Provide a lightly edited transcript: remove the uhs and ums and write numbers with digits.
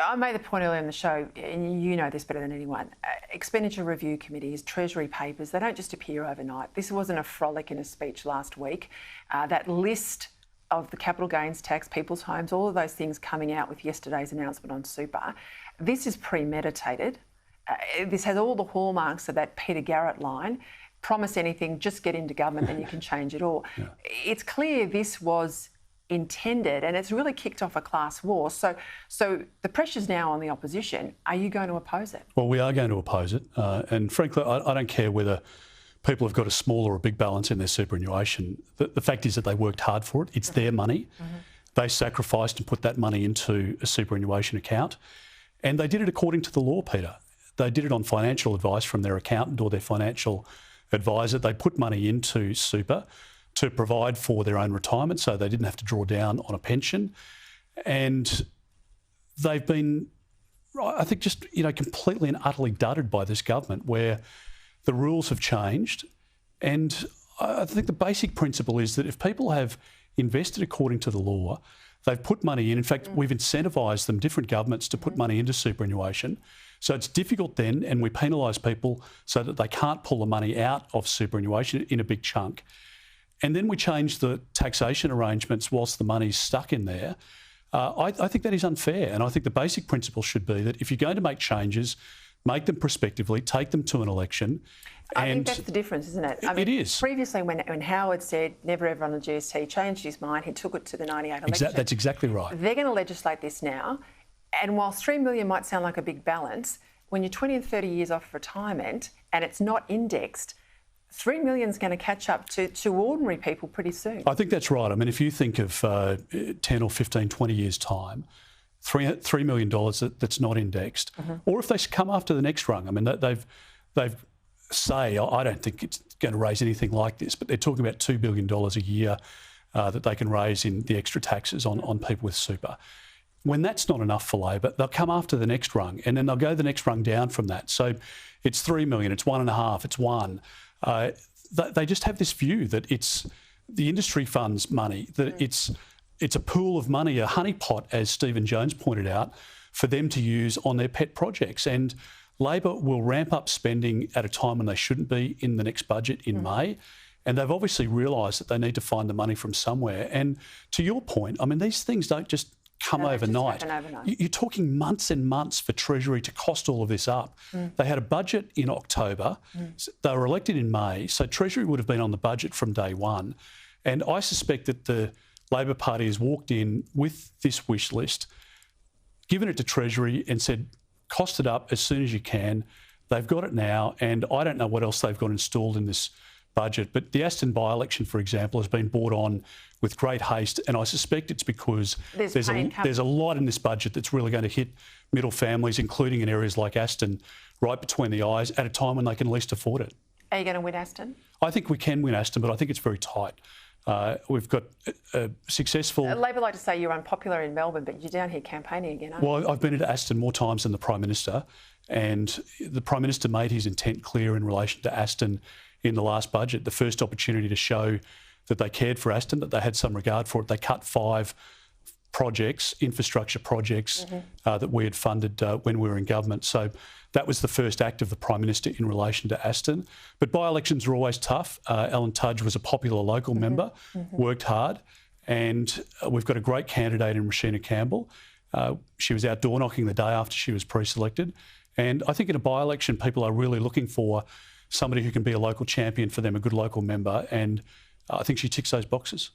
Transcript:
I made the point earlier in the show, and you know this better than anyone, expenditure review committees, Treasury papers, they don't just appear overnight. This wasn't a frolic in a speech last week. That list of the capital gains tax, people's homes, all of those things coming out with yesterday's announcement on super, this is premeditated. This has all the hallmarks of that Peter Garrett line, promise anything, just get into government and you can change it all. Yeah. It's clear this was intended, and it's really kicked off a class war. So the pressure's now on the opposition. Are you going to oppose it? Well, we are going to oppose it. And frankly, I don't care whether people have got a small or a big balance in their superannuation. The fact is that they worked hard for it. It's their money. They sacrificed and put that money into a superannuation account. And they did it according to the law, Peter. They did it on financial advice from their accountant or their financial advisor. They put money into super to provide for their own retirement, so they didn't have to draw down on a pension. And they've been, I think, just completely and utterly dudded by this government, where the rules have changed. And I think the basic principle is that if people have invested according to the law, they've put money in. In fact, we've incentivised them, different governments, to put money into superannuation. So it's difficult then, and we penalise people so that they can't pull the money out of superannuation in a big chunk. And then we change the taxation arrangements whilst the money's stuck in there. I think that is unfair. And I think the basic principle should be that if you're going to make changes, make them prospectively, take them to an election. I think that's the difference, isn't it? It is. Previously, when Howard said never ever on the GST, he changed his mind. He took it to the 98 election. That's exactly right. They're going to legislate this now. And whilst $3 million might sound like a big balance, when you're 20 and 30 years off retirement and it's not indexed, $3 million is going to catch up to ordinary people pretty soon. I think that's right. I mean, if you think of 10 or 15, 20 years' time, $3 million that's not indexed, or if they come after the next rung, I mean, they've say, I don't think it's going to raise anything like this, but they're talking about $2 billion a year that they can raise in the extra taxes on people with super. When that's not enough for Labor, they'll come after the next rung, and then they'll go the next rung down from that. So it's $3 million, it's $1.5 million, it's $1 million. They just have this view that it's the industry funds money, that it's a pool of money, a honeypot, as Stephen Jones pointed out, for them to use on their pet projects. And Labor will ramp up spending at a time when they shouldn't be in the next budget in May. And they've obviously realised that they need to find the money from somewhere. And to your point, I mean, these things don't just come overnight. You're talking months and months for Treasury to cost all of this up. They had a budget in October. They were elected in May. So Treasury would have been on the budget from day one. And I suspect that the Labor Party has walked in with this wish list, given it to Treasury and said, cost it up as soon as you can. They've got it now, and I don't know what else they've got installed in this budget. But the Aston by-election, for example, has been brought on with great haste, and I suspect it's because there's a lot in this budget that's really going to hit middle families, including in areas like Aston, right between the eyes, at a time when they can least afford it. Are you going to win Aston? I think we can win Aston, but I think it's very tight. We've got a successful... Labor like to say you're unpopular in Melbourne, but you're down here campaigning again, aren't you? Well, I've been into Aston more times than the Prime Minister, and the Prime Minister made his intent clear in relation to Aston in the last budget. The first opportunity to show that they cared for Aston, that they had some regard for it. They cut 5 projects, infrastructure projects, that we had funded when we were in government. So that was the first act of the Prime Minister in relation to Aston. But by-elections are always tough. Alan Tudge was a popular local member, worked hard, and we've got a great candidate in Rashina Campbell. She was out door-knocking the day after she was pre-selected. And I think in a by-election, people are really looking for somebody who can be a local champion for them, a good local member, and I think she ticks those boxes.